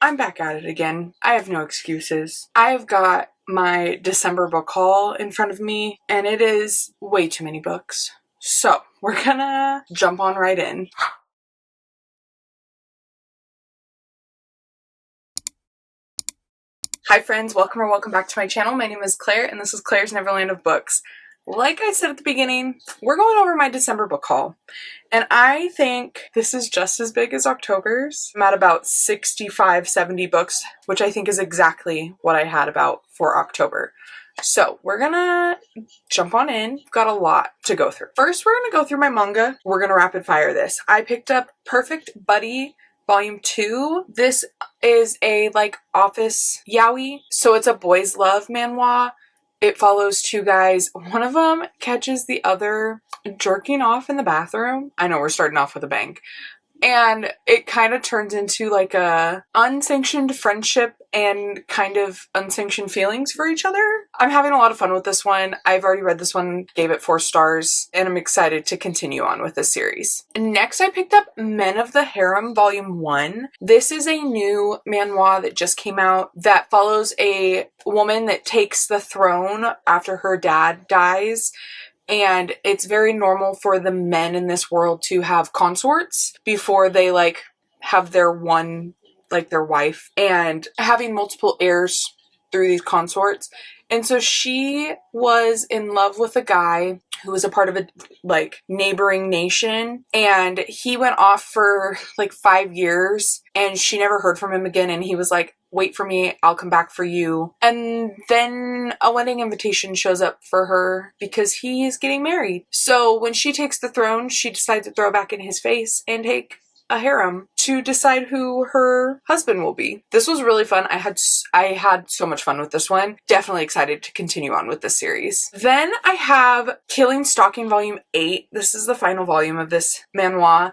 I'm back at it again. I have no excuses. I have got my December book haul in front of me, and it is way too many books. So, we're gonna jump on right in. Hi friends, welcome back to my channel. My name is Claire, and this is Claire's Neverland of Books. Like I said at the beginning, we're going over my December book haul. And I think this is just as big as October's. I'm at about 65, 70 books, which I think is exactly what I had about for October. So we're gonna jump on in. We've got a lot to go through. First, we're gonna go through my manga. We're gonna rapid fire this. I picked up Perfect Buddy Volume 2. This is a office yaoi. So it's a boys love manhwa. It follows two guys. One of them catches the other jerking off in the bathroom. I know we're starting off with a bang. And it kind of turns into a unsanctioned friendship and kind of unsanctioned feelings for each other. I'm having a lot of fun with this one. I've already read this one, gave it 4 stars, and I'm excited to continue on with this series. Next, I picked up Men of the Harem Volume 1. This is a new manhwa that just came out that follows a woman that takes the throne after her dad dies. And it's very normal for the men in this world to have consorts before they have their one, their wife, and having multiple heirs through these consorts. And so she was in love with a guy who was a part of a neighboring nation, and he went off for 5 years and she never heard from him again, and he was like, wait for me, I'll come back for you. And then a wedding invitation shows up for her because he is getting married. So when she takes the throne, she decides to throw back in his face and take a harem to decide who her husband will be. This was really fun. I had so much fun with this one. Definitely excited to continue on with this series. Then I have Killing Stalking Volume 8. This is the final volume of this manhwa.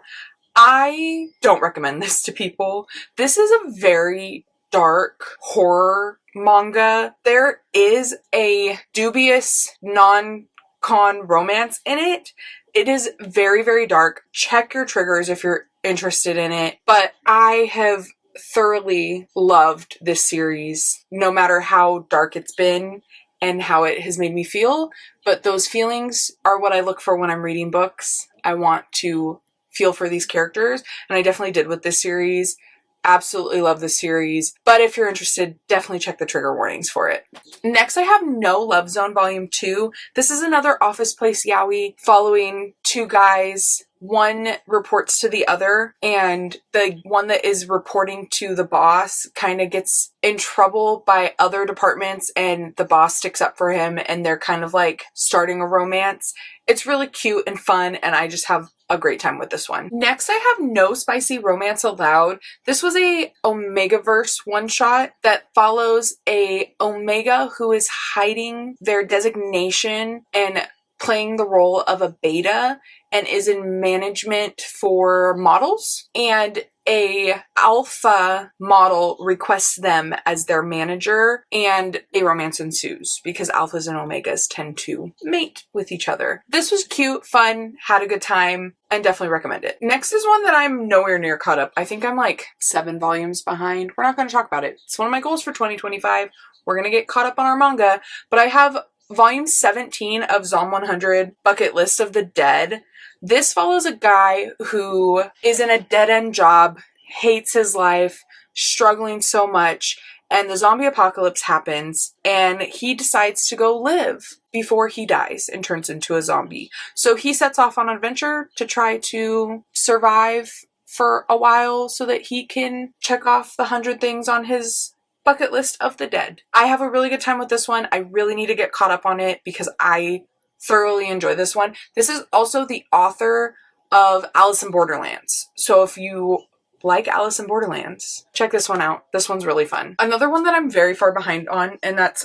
I don't recommend this to people. This is a very dark horror manga. There is a dubious non-con romance in it. It is very, very dark. Check your triggers if you're interested in it. But I have thoroughly loved this series, no matter how dark it's been and how it has made me feel. But those feelings are what I look for when I'm reading books. I want to feel for these characters, and I definitely did with this series. Absolutely love the series, but if you're interested, definitely check the trigger warnings for it. Next, I have No Love Zone Volume 2. This is another office place yaoi following two guys. One reports to the other, and the one that is reporting to the boss kind of gets in trouble by other departments, and the boss sticks up for him, and they're kind of starting a romance. It's really cute and fun, and I just have a great time with this one. Next, I have No Spicy Romance Allowed. This was a Omegaverse one-shot that follows a Omega who is hiding their designation and playing the role of a beta and is in management for models, and a alpha model requests them as their manager, and a romance ensues because alphas and omegas tend to mate with each other. This was cute, fun, had a good time, and definitely recommend it. Next is one that I'm nowhere near caught up. I think I'm 7 volumes behind. We're not going to talk about it. It's one of my goals for 2025. We're going to get caught up on our manga, but I have Volume 17 of Zom 100, Bucket List of the Dead. This follows a guy who is in a dead-end job, hates his life, struggling so much, and the zombie apocalypse happens, and he decides to go live before he dies and turns into a zombie. So he sets off on an adventure to try to survive for a while so that he can check off the 100 things on his bucket list of the dead. I have a really good time with this one. I really need to get caught up on it because I thoroughly enjoy this one. This is also the author of Alice in Borderlands. So if you like Alice in Borderlands, check this one out. This one's really fun. Another one that I'm very far behind on, and that's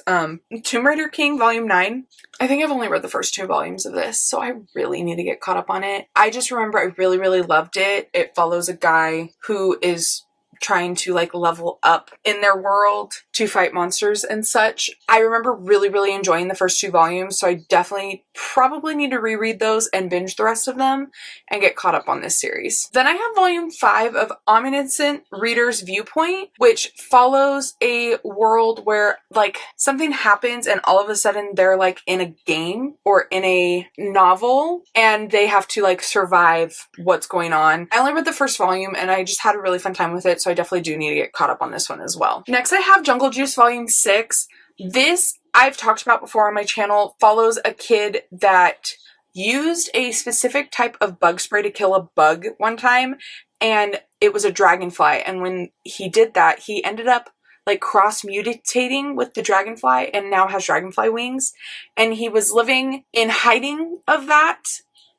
Tomb Raider King Volume 9. I think I've only read the first 2 volumes of this, so I really need to get caught up on it. I just remember I really, really loved it. It follows a guy who is trying to like level up in their world to fight monsters and such. I remember really, really enjoying the first 2 volumes, so I definitely probably need to reread those and binge the rest of them and get caught up on this series. Then I have volume 5 of Omniscient Reader's Viewpoint, which follows a world where like something happens and all of a sudden they're like in a game or in a novel and they have to like survive what's going on. I only read the first volume and I just had a really fun time with it, so I definitely do need to get caught up on this one as well. Next I have Jungle Juice volume 6. This I've talked about before on my channel, follows a kid that used a specific type of bug spray to kill a bug one time, and it was a dragonfly, and when he did that he ended up like cross-mutating with the dragonfly and now has dragonfly wings, and he was living in hiding of that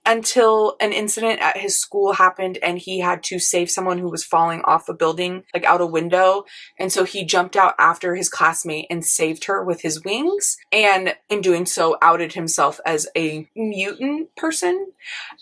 until an incident at his school happened and he had to save someone who was falling off a building, like out a window. And so he jumped out after his classmate and saved her with his wings. And in doing so, outed himself as a mutant person.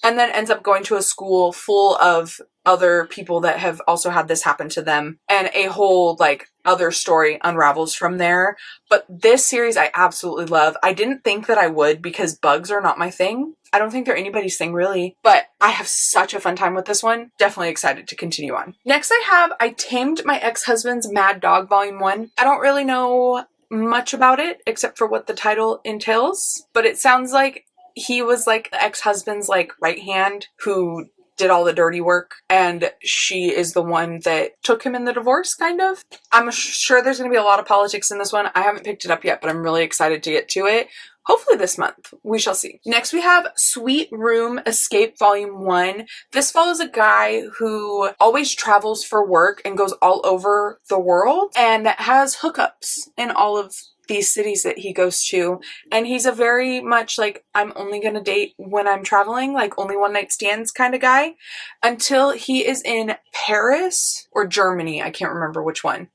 And then ends up going to a school full of other people that have also had this happen to them. And a whole like other story unravels from there. But this series I absolutely love. I didn't think that I would because bugs are not my thing. I don't think they're anybody's thing really, but I have such a fun time with this one. Definitely excited to continue on. Next I Tamed My Ex-Husband's Mad Dog Volume 1. I don't really know much about it except for what the title entails, but it sounds like he was like the ex-husband's like right hand who did all the dirty work, and she is the one that took him in the divorce, kind of. I'm sure there's going to be a lot of politics in this one. I haven't picked it up yet, but I'm really excited to get to it. Hopefully this month. We shall see. Next we have Sweet Room Escape Volume 1. This follows a guy who always travels for work and goes all over the world and has hookups in all of these cities that he goes to, and he's a very much like, I'm only gonna date when I'm traveling, like only one night stands kind of guy, until he is in Paris or Germany, I can't remember which one.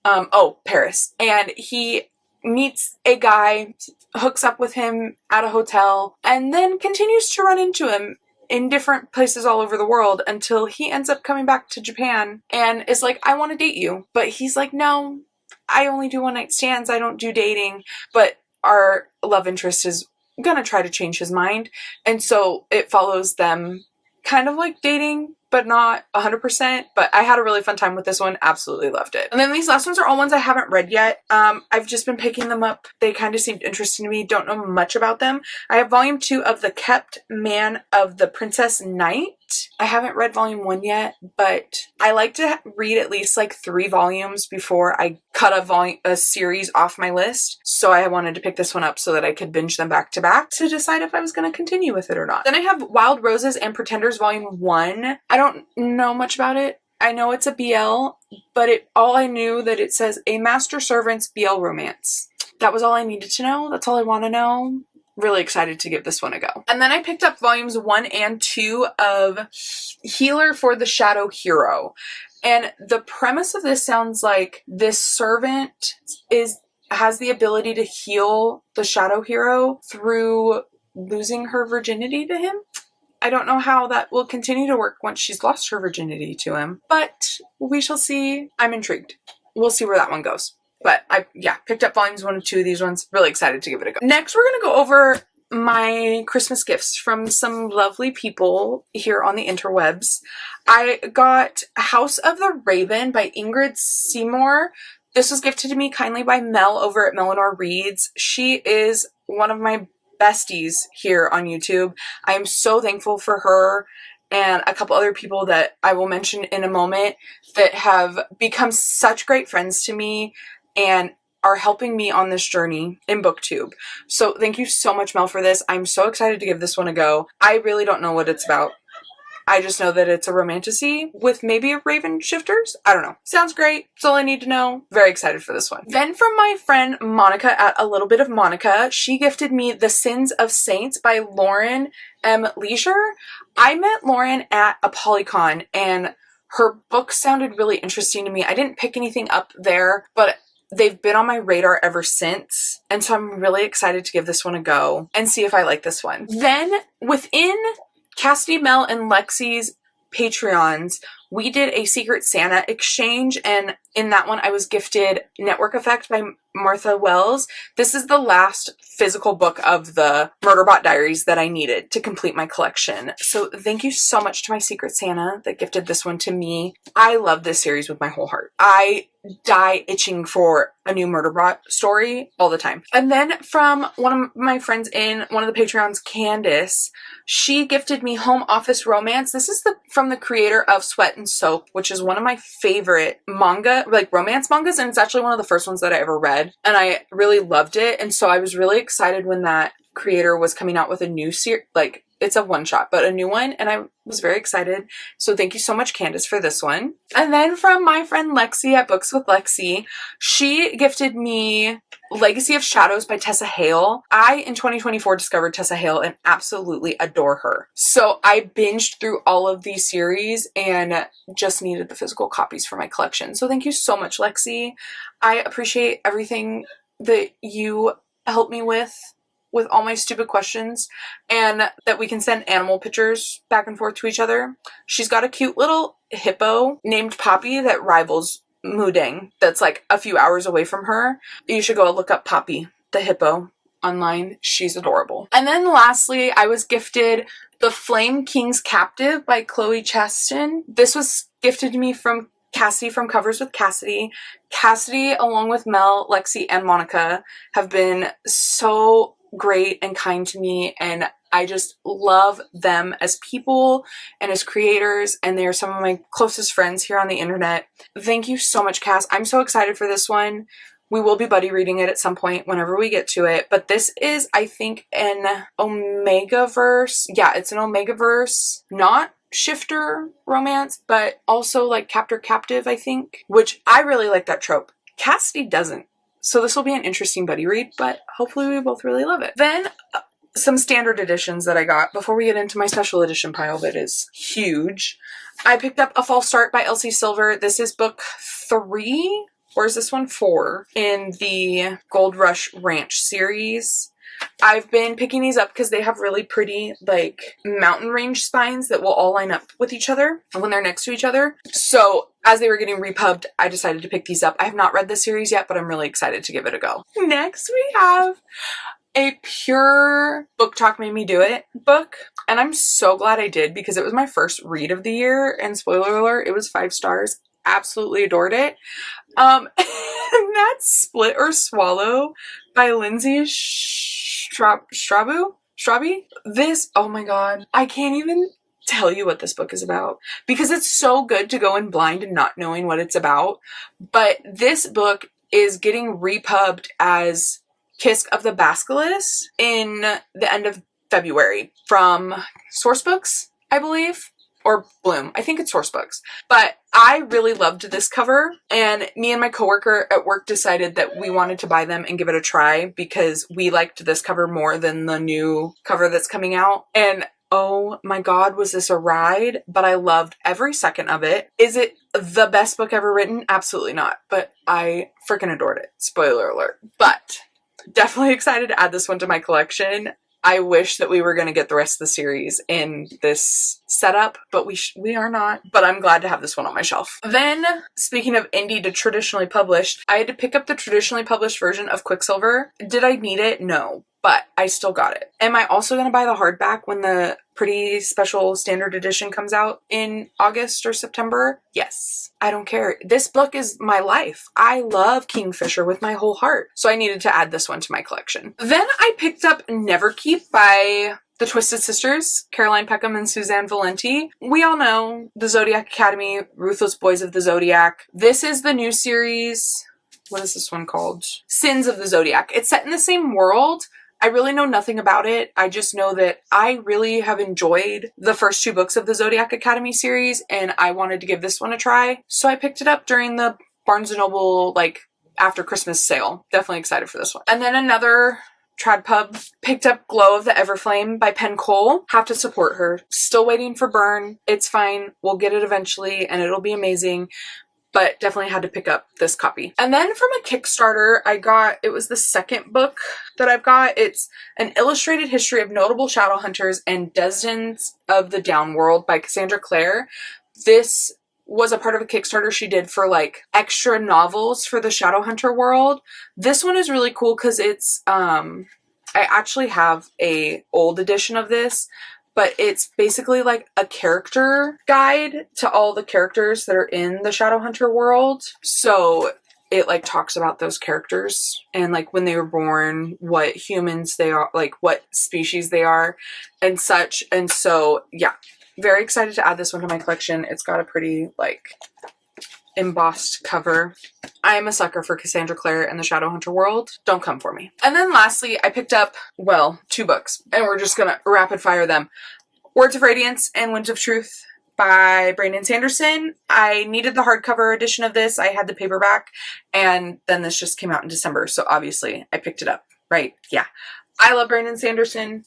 Paris, and he meets a guy, hooks up with him at a hotel, and then continues to run into him in different places all over the world until he ends up coming back to Japan and is like, I want to date you, but he's like, no, I only do one night stands, I don't do dating. But our love interest is gonna try to change his mind, and so it follows them kind of like dating, but not 100%, but I had a really fun time with this one. Absolutely loved it. And then these last ones are all ones I haven't read yet. I've just been picking them up. They kind of seemed interesting to me. Don't know much about them. I have volume 2 of The Kept Man of the Princess Knight. I haven't read volume 1 yet, but I like to read at least like 3 volumes before I cut a series off my list. So I wanted to pick this one up so that I could binge them back to back to decide if I was going to continue with it or not. Then I have Wild Roses and Pretenders volume 1. I don't know much about it. I know it's a BL, but all I knew that it says a master servant's BL romance. That was all I needed to know. That's all I want to know. Really excited to give this one a go. And then I picked up volumes 1 and 2 of Healer for the Shadow Hero. And the premise of this sounds like this servant has the ability to heal the shadow hero through losing her virginity to him. I don't know how that will continue to work once she's lost her virginity to him, but we shall see. I'm intrigued. We'll see where that one goes. But I picked up volumes 1 and 2 of these ones. Really excited to give it a go. Next, we're going to go over my Christmas gifts from some lovely people here on the interwebs. I got House of the Raven by Ingrid Seymour. This was gifted to me kindly by Mel over at Melanor Reads. She is one of my besties here on YouTube. I am so thankful for her and a couple other people that I will mention in a moment that have become such great friends to me and are helping me on this journey in BookTube. So thank you so much, Mel, for this. I'm so excited to give this one a go. I really don't know what it's about. I just know that it's a romantasy with maybe a Raven shifters. I don't know. Sounds great. That's all I need to know. Very excited for this one. Then from my friend Monica at A Little Bit of Monica, she gifted me The Sins of Saints by Lauren M. Leisure. I met Lauren at a Polycon and her book sounded really interesting to me. I didn't pick anything up there, but they've been on my radar ever since. And so I'm really excited to give this one a go and see if I like this one. Then within Cassidy, Mel, and Lexi's Patreons, we did a Secret Santa exchange, and in that one I was gifted Network Effect by Martha Wells. This is the last physical book of the Murderbot Diaries that I needed to complete my collection. So thank you so much to my Secret Santa that gifted this one to me. I love this series with my whole heart. I die itching for a new Murderbot story all the time. And then from one of my friends in one of the Patreons, Candace, she gifted me Home Office Romance. This is from the creator of Sweat and Soap, which is one of my favorite manga, like romance mangas, and it's actually one of the first ones that I ever read, and I really loved it. And so I was really excited when that creator was coming out with a new series, like it's a one-shot, but a new one, and I was very excited. So thank you so much, Candace, for this one. And then from my friend Lexi at Books with Lexi, she gifted me Legacy of Shadows by Tessa Hale. I, in 2024, discovered Tessa Hale and absolutely adore her. So I binged through all of these series and just needed the physical copies for my collection. So thank you so much, Lexi. I appreciate everything that you helped me with all my stupid questions, and that we can send animal pictures back and forth to each other. She's got a cute little hippo named Poppy that rivals Mudeng that's like a few hours away from her. You should go look up Poppy, the hippo, online. She's adorable. And then lastly, I was gifted The Flame King's Captive by Chloe Chaston. This was gifted to me from Cassidy from Covers with Cassidy. Cassidy, along with Mel, Lexi, and Monica, have been so great and kind to me, and I just love them as people and as creators, and they are some of my closest friends here on the internet. Thank you so much, Cass. I'm so excited for this one. We will be buddy reading it at some point whenever we get to it, but this is, I think, an Omega-verse. Yeah, it's an Omega-verse, not shifter romance, but also like captor-captive, I think, which I really like that trope. Cassidy doesn't. So this will be an interesting buddy read, but hopefully we both really love it. Then some standard editions that I got before we get into my special edition pile that is huge. I picked up A False Start by Elsie Silver. This is book 3, or is this one 4, in the Gold Rush Ranch series. I've been picking these up because they have really pretty, like, mountain range spines that will all line up with each other when they're next to each other. So as they were getting repubbed, I decided to pick these up. I have not read the series yet, but I'm really excited to give it a go. Next, we have a pure Book Talk Made Me Do It book. And I'm so glad I did, because it was my first read of the year. And spoiler alert, it was 5 stars. Absolutely adored it. And that's Split or Swallow by Lindsay Straube. This, oh my god, I can't even tell you what this book is about, because it's so good to go in blind and not knowing what it's about. But this book is getting repubbed as Kiss of the Basilisk in the end of February from Sourcebooks, I believe. Or Bloom. I think it's Sourcebooks. But I really loved this cover, and me and my coworker at work decided that we wanted to buy them and give it a try, because we liked this cover more than the new cover that's coming out. And oh my god, was this a ride? But I loved every second of it. Is it the best book ever written? Absolutely not. But I freaking adored it. Spoiler alert. But definitely excited to add this one to my collection. I wish that we were going to get the rest of the series in this setup, but we are not. But I'm glad to have this one on my shelf. Then, speaking of indie to traditionally published, I had to pick up the traditionally published version of Quicksilver. Did I need it? No. But I still got it. Am I also going to buy the hardback when the pretty special standard edition comes out in August or September? Yes. I don't care. This book is my life. I love Kingfisher with my whole heart. So I needed to add this one to my collection. Then I picked up Neverkeep by the Twisted Sisters, Caroline Peckham and Suzanne Valenti. We all know the Zodiac Academy, Ruthless Boys of the Zodiac. This is the new series. What is this one called? Sins of the Zodiac. It's set in the same world. I really know nothing about it. I just know that I really have enjoyed the first 2 books of the Zodiac Academy series, and I wanted to give this one a try. So I picked it up during the Barnes & Noble, like, after Christmas sale. Definitely excited for this one. And then another trad pub, picked up Glow of the Everflame by Penn Cole. Have to support her. Still waiting for Burn. It's fine. We'll get it eventually, and it'll be amazing. But definitely had to pick up this copy. And then from a Kickstarter, it was the second book that I've got. It's An Illustrated History of Notable Shadowhunters and Denizens of the Downworld by Cassandra Clare. This was a part of a Kickstarter she did for like extra novels for the Shadowhunter world. This one is really cool because it's, I actually have a old edition of this, but it's basically like a character guide to all the characters that are in the Shadowhunter world. So it like talks about those characters and like when they were born, what humans they are, like what species they are and such. And so, yeah, very excited to add this one to my collection. It's got a pretty like embossed cover. I am a sucker for Cassandra Clare and the Shadowhunter world. Don't come for me. And then lastly, I picked up, well, 2 books and we're just gonna rapid fire them. Words of Radiance and Winds of Truth by Brandon Sanderson. I needed the hardcover edition of this. I had the paperback and then this just came out in December. So obviously I picked it up, right? Yeah. I love Brandon Sanderson.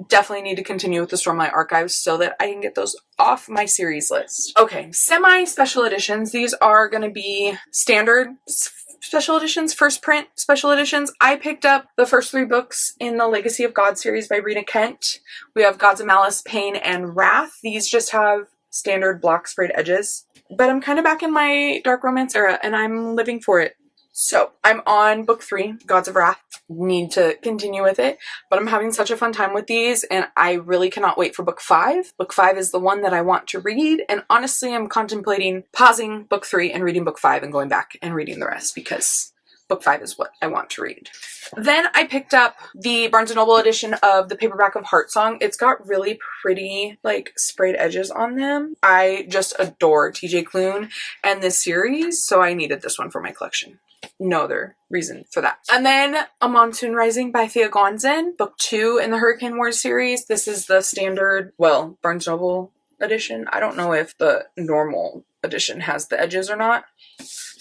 Definitely need to continue with the Stormlight archives so that I can get those off my series list. Okay, semi-special editions. These are going to be standard special editions, first print special editions. I picked up the first 3 books in the Legacy of God series by Rena Kent. We have Gods of Malice, Pain, and Wrath. These just have standard block sprayed edges. But I'm kind of back in my dark romance era and I'm living for it. So I'm on book 3, Gods of Wrath. Need to continue with it, but I'm having such a fun time with these and I really cannot wait for book 5. Book 5 is the one that I want to read, and honestly I'm contemplating pausing book 3 and reading book 5 and going back and reading the rest because book 5 is what I want to read. Then I picked up the Barnes & Noble edition of the paperback of Heartsong. It's got really pretty like sprayed edges on them. I just adore TJ Klune and this series, so I needed this one for my collection. No other reason for that. And then A Monsoon Rising by Thea Gonzen, book 2 in the Hurricane Wars series. This is the standard, well, Barnes Noble edition. I don't know if the normal edition has the edges or not.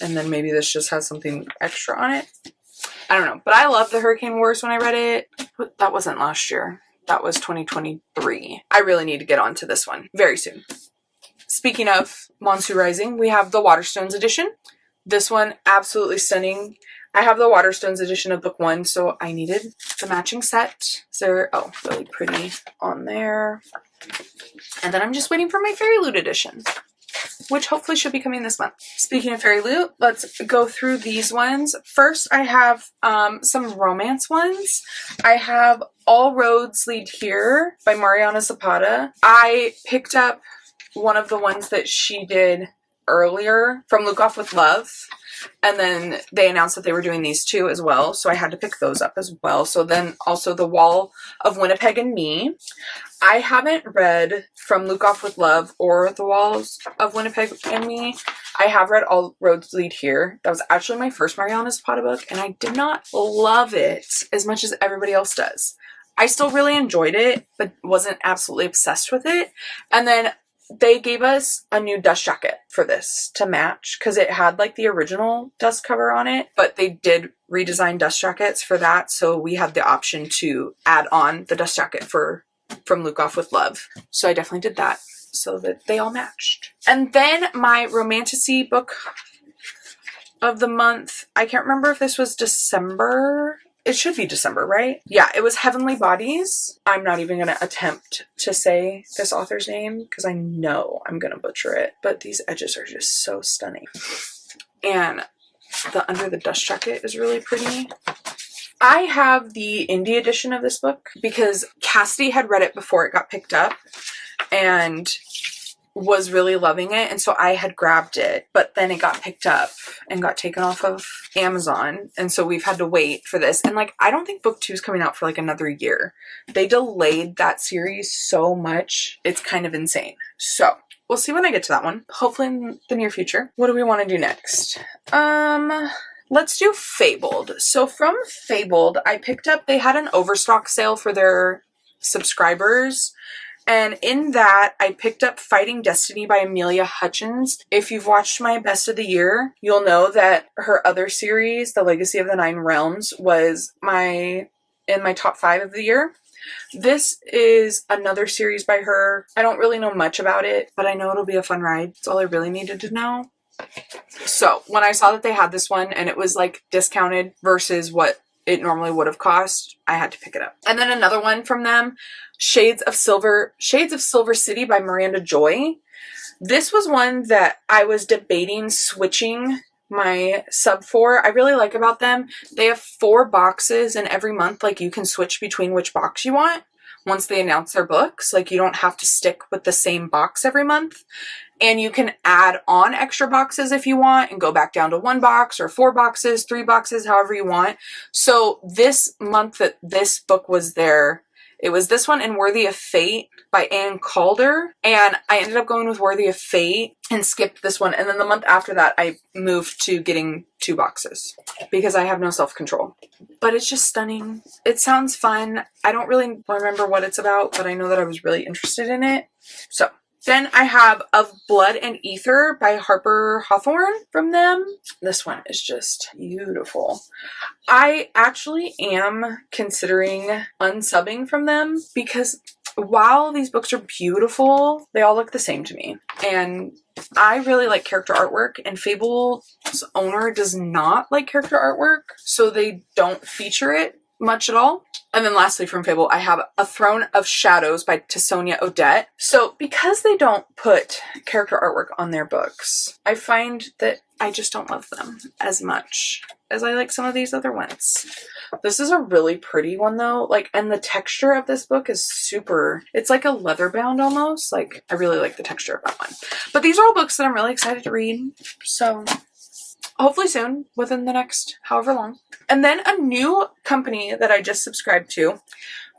And then maybe this just has something extra on it. I don't know. But I love the Hurricane Wars when I read it. That wasn't last year. That was 2023. I really need to get onto this one very soon. Speaking of Monsoon Rising, we have the Waterstones edition. This one, absolutely stunning. I have the Waterstones edition of book 1, so I needed the matching set. So, oh, really pretty on there. And then I'm just waiting for my Fairyloot edition, which hopefully should be coming this month. Speaking of Fairyloot, let's go through these ones. First, I have some romance ones. I have All Roads Lead Here by Mariana Zapata. I picked up one of the ones that she did earlier from Luke Off with Love, and then they announced that they were doing these 2 as well, so I had to pick those up as well. So then also The Wall of Winnipeg and Me. I haven't read From Luke Off with Love or The Walls of Winnipeg and Me. I have read All Roads Lead Here. That was actually my first Mariana Zapata book, and I did not love it as much as everybody else does. I still really enjoyed it, but wasn't absolutely obsessed with it. And then they gave us a new dust jacket for this to match because it had like the original dust cover on it, but they did redesign dust jackets for that. So we had the option to add on the dust jacket From Luke Off with Love. So I definitely did that so that they all matched. And then my romantasy book of the month, I can't remember if this was December. It should be December, right? Yeah, it was Heavenly Bodies. I'm not even going to attempt to say this author's name because I know I'm going to butcher it. But these edges are just so stunning. And the under the dust jacket is really pretty. I have the indie edition of this book because Cassidy had read it before it got picked up and was really loving it, and so I had grabbed it, but then it got picked up and got taken off of Amazon, and so we've had to wait for this. And like, I don't think book 2 is coming out for like another year. They delayed that series so much, it's kind of insane. So we'll see when I get to that one, hopefully in the near future. What do we want to do next? Let's do Fabled. So from Fabled, I picked up, they had an overstock sale for their subscribers. And in that, I picked up Fighting Destiny by Amelia Hutchins. If you've watched my Best of the Year, you'll know that her other series, The Legacy of the Nine Realms, was in my top 5 of the year. This is another series by her. I don't really know much about it, but I know it'll be a fun ride. That's all I really needed to know. So when I saw that they had this one and it was like discounted versus what it normally would have cost, I had to pick it up. And then another one from them, Shades of Silver City by Miranda Joy. This was one that I was debating switching my sub for. I really like about them. They have 4 boxes, and every month, like, you can switch between which box you want once they announce their books. Like, you don't have to stick with the same box every month. And you can add on extra boxes if you want and go back down to 1 box or 4 boxes, 3 boxes, however you want. So this month that this book was there, it was this one and Worthy of Fate by Ann Calder. And I ended up going with Worthy of Fate and skipped this one. And then the month after that, I moved to getting 2 boxes because I have no self-control. But it's just stunning. It sounds fun. I don't really remember what it's about, but I know that I was really interested in it. So then I have Of Blood and Ether by Harper Hawthorne from them. This one is just beautiful. I actually am considering unsubbing from them because while these books are beautiful, they all look the same to me. And I really like character artwork, and Fabled's owner does not like character artwork, so they don't feature it much at all. And then lastly from Fable, I have A Throne of Shadows by Tisonia Odette. So because they don't put character artwork on their books, I find that I just don't love them as much as I like some of these other ones. This is a really pretty one though, like, and the texture of this book is super, it's like a leather bound almost. Like, I really like the texture of that one. But these are all books that I'm really excited to read. So hopefully soon, within the next however long. And then a new company that I just subscribed to,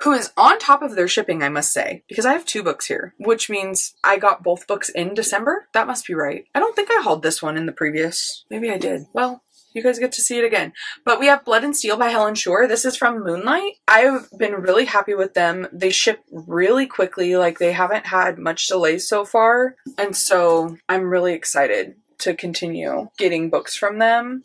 who is on top of their shipping, I must say, because I have 2 books here, which means I got both books in December. That must be right. I don't think I hauled this one in the previous. Maybe I did. Well, you guys get to see it again. But we have Blood and Steel by Helen Shore. This is from Moonlight. I've been really happy with them. They ship really quickly. Like, they haven't had much delays so far. And so I'm really excited to continue getting books from them.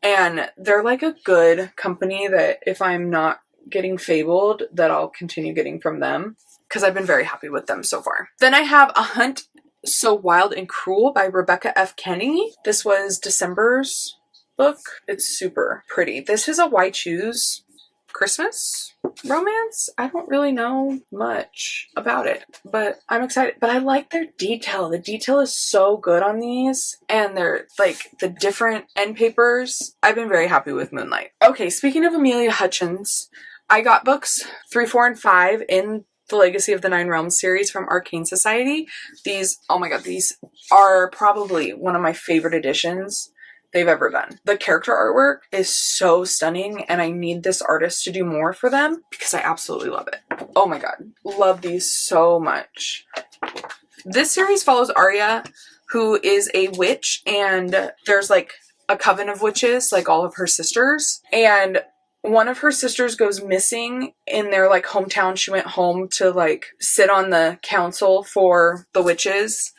And they're like a good company that if I'm not getting Fabled, that I'll continue getting from them because I've been very happy with them so far. Then I have A Hunt So Wild and Cruel by Rebecca F. Kenny. This was December's book. It's super pretty. This is a Why Choose Christmas romance. I don't really know much about it, but I'm excited. But I like their detail. The detail is so good on these, and they're like the different end papers. I've been very happy with Moonlight. Okay, speaking of Amelia Hutchins, I got books 3, 4, and 5 in the Legacy of the Nine Realms series from Arcane Society. These, oh my god, these are probably one of my favorite editions they've ever done. The character artwork is so stunning, and I need this artist to do more for them because I absolutely love it. Oh my god, love these so much. This series follows Arya, who is a witch, and there's like a coven of witches, like all of her sisters, and one of her sisters goes missing in their like hometown. She went home to like sit on the council for the witches,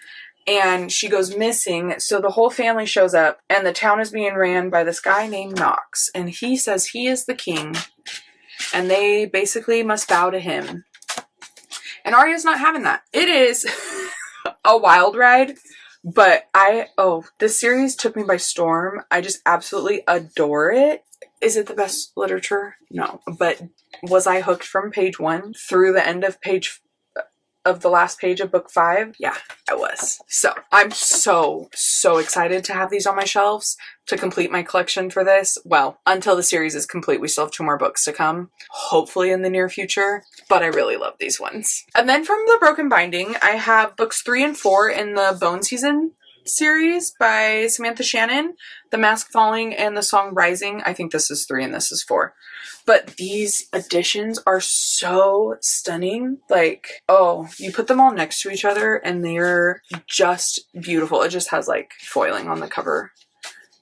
and she goes missing. So the whole family shows up, and the town is being ran by this guy named Knox, and he says he is the king, and they basically must bow to him. And Arya's not having that. It is a wild ride, but this series took me by storm. I just absolutely adore it. Is it the best literature? No. But was I hooked from page 1 through the end of the last page of book 5? Yeah, I was. So I'm so excited to have these on my shelves to complete my collection for this. Well, until the series is complete, we still have 2 more books to come, hopefully in the near future, but I really love these ones. And then from the Broken Binding, I have books 3 and 4 in the Bone Season series by Samantha Shannon, The Mask Falling and the Song Rising. I think this is 3 and this is 4. But these editions are so stunning. Like, oh, you put them all next to each other and they're just beautiful. It just has like foiling on the cover.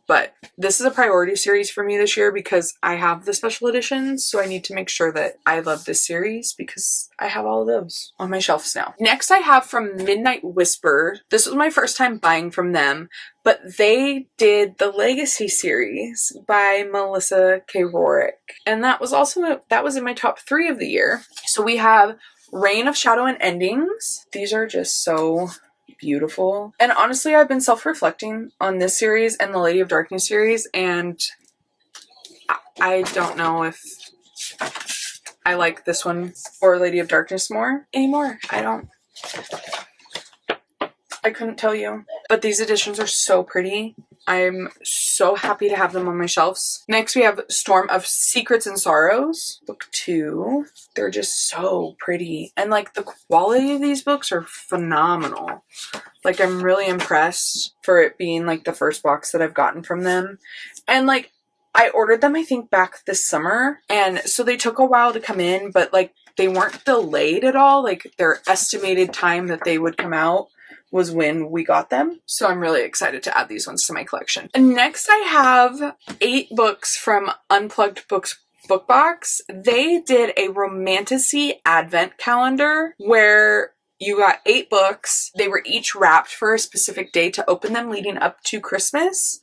But this is a priority series for me this year because I have the special editions, so I need to make sure that I love this series because I have all of those on my shelves now. Next I have from Midnight Whisper. This was my first time buying from them, but they did the Legacy series by Melissa K. Rorick, and that was in my top 3 of the year. So we have Reign of Shadow and Endings. These are just so beautiful. And honestly, I've been self-reflecting on this series and the Lady of Darkness series, and I don't know if I like this one or Lady of Darkness more anymore. I don't. I couldn't tell you. But these editions are so pretty. I'm so happy to have them on my shelves. Next, we have Storm of Secrets and Sorrows, book 2. They're just so pretty. And like the quality of these books are phenomenal. Like I'm really impressed for it being like the first box that I've gotten from them. And like I ordered them, I think, back this summer. And so they took a while to come in, but like they weren't delayed at all. Like their estimated time that they would come out was when we got them. So I'm really excited to add these ones to my collection. And next I have 8 books from Unplugged Books book box. They did a romantasy advent calendar where you got 8 books. They were each wrapped for a specific day to open them leading up to Christmas.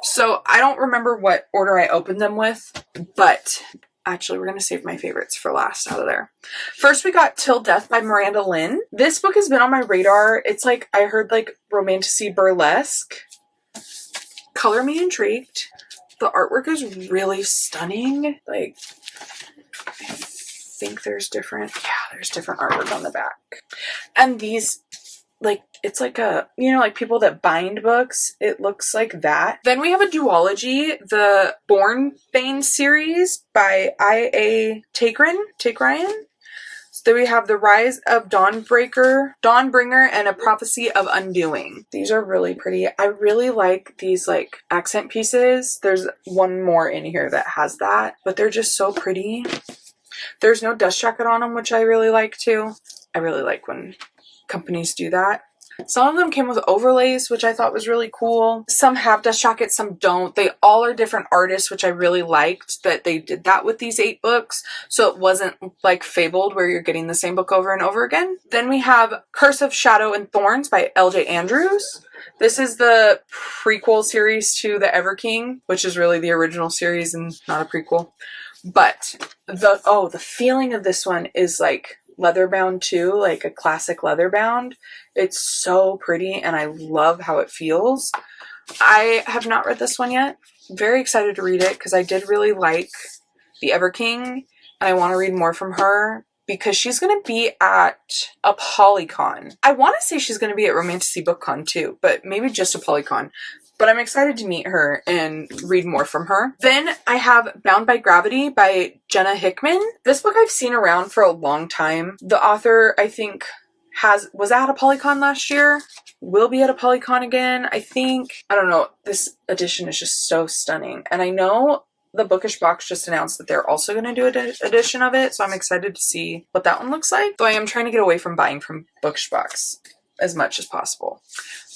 So I don't remember what order I opened them with, but actually, we're going to save my favorites for last out of there. First, we got Till Death by Miranda Lynn. This book has been on my radar. It's like, I heard like romantasy burlesque. Color me intrigued. The artwork is really stunning. Like, I think there's different artwork on the back. And these, like, it's like a, you know, like people that bind books, it looks like that. Then we have a duology, the Born Bane series by I.A. Take-Ryan. So then we have The Rise of Dawnbringer, and A Prophecy of Undoing. These are really pretty. I really like these like accent pieces. There's one more in here that has that, but they're just so pretty. There's no dust jacket on them, which I really like too. I really like when companies do that. Some of them came with overlays, which I thought was really cool. Some have dust jackets, some don't. They all are different artists, which I really liked that they did that with these 8 books. So it wasn't like Fabled where you're getting the same book over and over again. Then we have Curse of Shadow and Thorns by L.J. Andrews. This is the prequel series to The Ever King, which is really the original series and not a prequel. But the feeling of this one is like leather bound too, like a classic leather bound. It's so pretty and I love how it feels. I have not read this one yet. Very excited to read it because I did really like The Ever King and I want to read more from her because she's going to be at a Polycon. I want to say she's going to be at Romantasy BookCon too, but maybe just a Polycon. But I'm excited to meet her and read more from her. Then I have Bound by Gravity by Jenna Hickman. This book I've seen around for a long time. The author, I think, was at a Polycon last year. Will be at a Polycon again, I think. I don't know. This edition is just so stunning. And I know the Bookish Box just announced that they're also going to do an edition of it. So I'm excited to see what that one looks like. Though I am trying to get away from buying from Bookish Box as much as possible.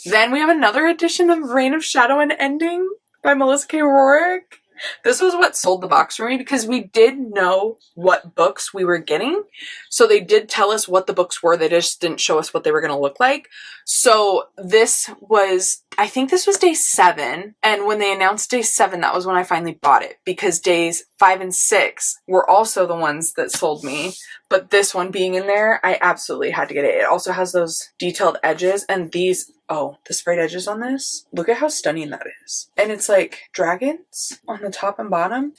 Then we have another edition of Reign of Shadow and Ending by Melissa K. Rorick. This was what sold the box for me because we did know what books we were getting. So they did tell us what the books were. They just didn't show us what they were going to look like. So this was, I think this was day 7. And when they announced day 7, that was when I finally bought it because days 5 and 6 were also the ones that sold me. But this one being in there, I absolutely had to get it. It also has those detailed edges and these, oh, the sprayed edges on this. Look at how stunning that is. And it's like dragons on the top and bottom.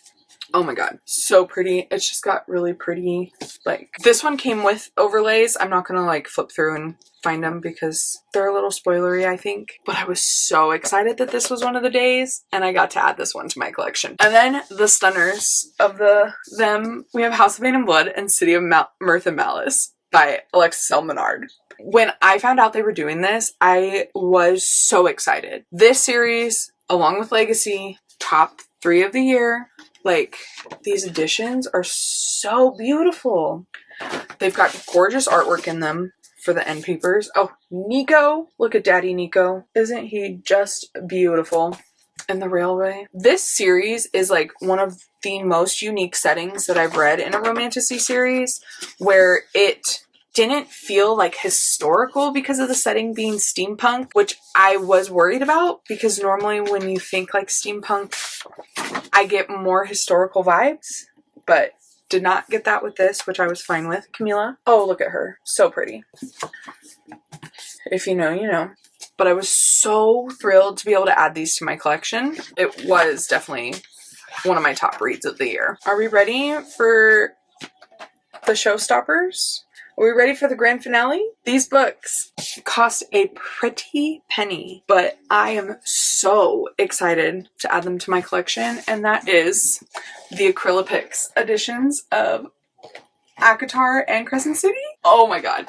Oh my god, so pretty. It's just got really pretty, like, this one came with overlays. I'm not gonna like flip through and find them because they're a little spoilery, I think. But I was so excited that this was one of the days and I got to add this one to my collection. And then the stunners of them, we have House of Bane and Blood and City of Mirth and Malice by Alexis L. Menard. When I found out they were doing this, I was so excited. This series, along with Legacy, top 3 of the year. Like, these editions are so beautiful. They've got gorgeous artwork in them for the end papers. Oh, Nico. Look at Daddy Nico. Isn't he just beautiful? And the railway. This series is like one of the most unique settings that I've read in a romantasy series where it didn't feel like historical because of the setting being steampunk, which I was worried about because normally when you think like steampunk, I get more historical vibes, but did not get that with this, which I was fine with. Camila. Oh, look at her. So pretty. If you know, you know. But I was so thrilled to be able to add these to my collection. It was definitely one of my top reads of the year. Are we ready for the showstoppers? Are we ready for the grand finale? These books cost a pretty penny, but I am so excited to add them to my collection, and that is the Acrylopix editions of ACOTAR and Crescent City. Oh my god.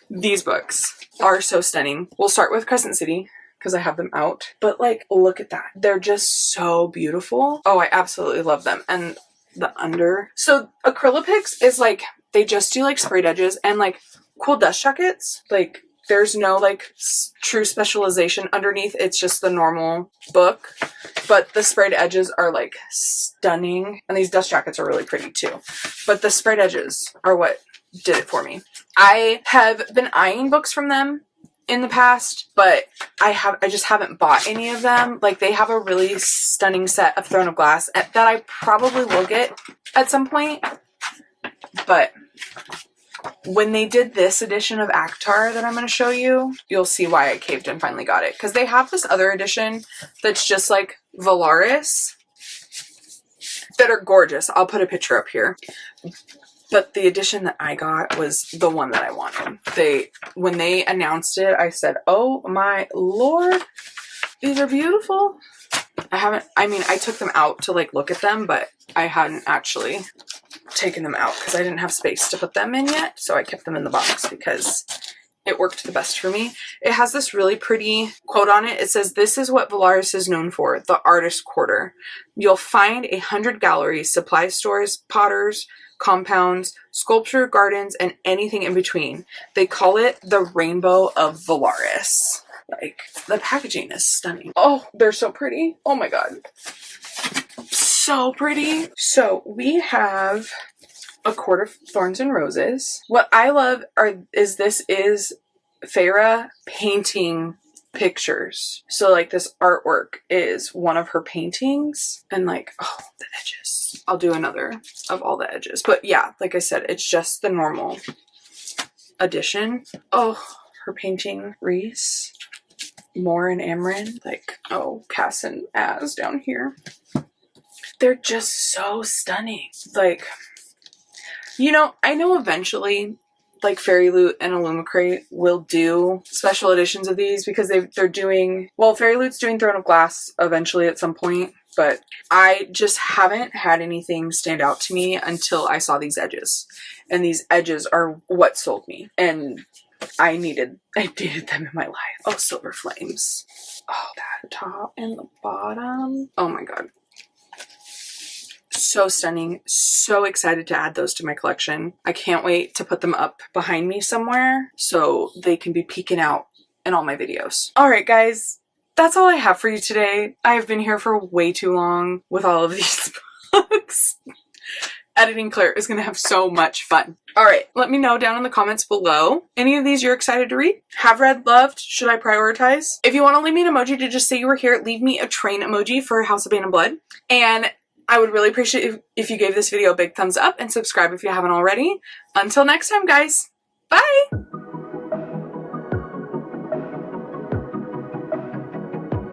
These books are so stunning. We'll start with Crescent City because I have them out, but like, look at that. They're just so beautiful. Oh, I absolutely love them. And the under. So Acrylopix is like, they just do like sprayed edges and like cool dust jackets. Like there's no like true specialization underneath. It's just the normal book, but the sprayed edges are like stunning. And these dust jackets are really pretty too. But the sprayed edges are what did it for me. I have been eyeing books from them in the past, but I just haven't bought any of them. Like they have a really stunning set of Throne of Glass that I probably will get at some point. But when they did this edition of ACOTAR that I'm going to show you, you'll see why I caved and finally got it. Because they have this other edition that's just like Valaris that are gorgeous. I'll put a picture up here. But the edition that I got was the one that I wanted. When they announced it, I said, oh my lord, these are beautiful. I took them out to like look at them, but I hadn't actually taken them out because I didn't have space to put them in yet. So I kept them in the box because it worked the best for me. It has this really pretty quote on it. It says, "This is what Valaris is known for, the artist quarter. You'll find 100 galleries, supply stores, potters, compounds, sculpture gardens, and anything in between. They call it the Rainbow of Valaris." Like, the packaging is stunning. Oh, they're so pretty. Oh my god. So pretty. So we have A Court of Thorns and Roses. What I love is Feyre painting pictures. So like this artwork is one of her paintings, and like, oh, the edges. I'll do another of all the edges. But yeah, like I said, it's just the normal edition. Oh, her painting Reese, Moore and Amryn, like, oh, Cass and Az down here. They're just so stunning. Like, you know, I know eventually like Fairyloot and Illumicrate will do special editions of these because they're doing, well, Fairyloot's doing Throne of Glass eventually at some point, but I just haven't had anything stand out to me until I saw these edges. And these edges are what sold me. And I needed them in my life. Oh, Silver Flames. Oh, that top and the bottom. Oh my god. So stunning. So excited to add those to my collection. I can't wait to put them up behind me somewhere so they can be peeking out in all my videos. Alright guys, that's all I have for you today. I have been here for way too long with all of these books. Editing Claire is going to have so much fun. Alright, let me know down in the comments below. Any of these you're excited to read? Have read, loved? Should I prioritize? If you want to leave me an emoji to just say you were here, leave me a train emoji for House of Bane and Blood. And I would really appreciate it if you gave this video a big thumbs up and subscribe if you haven't already. Until next time, guys. Bye!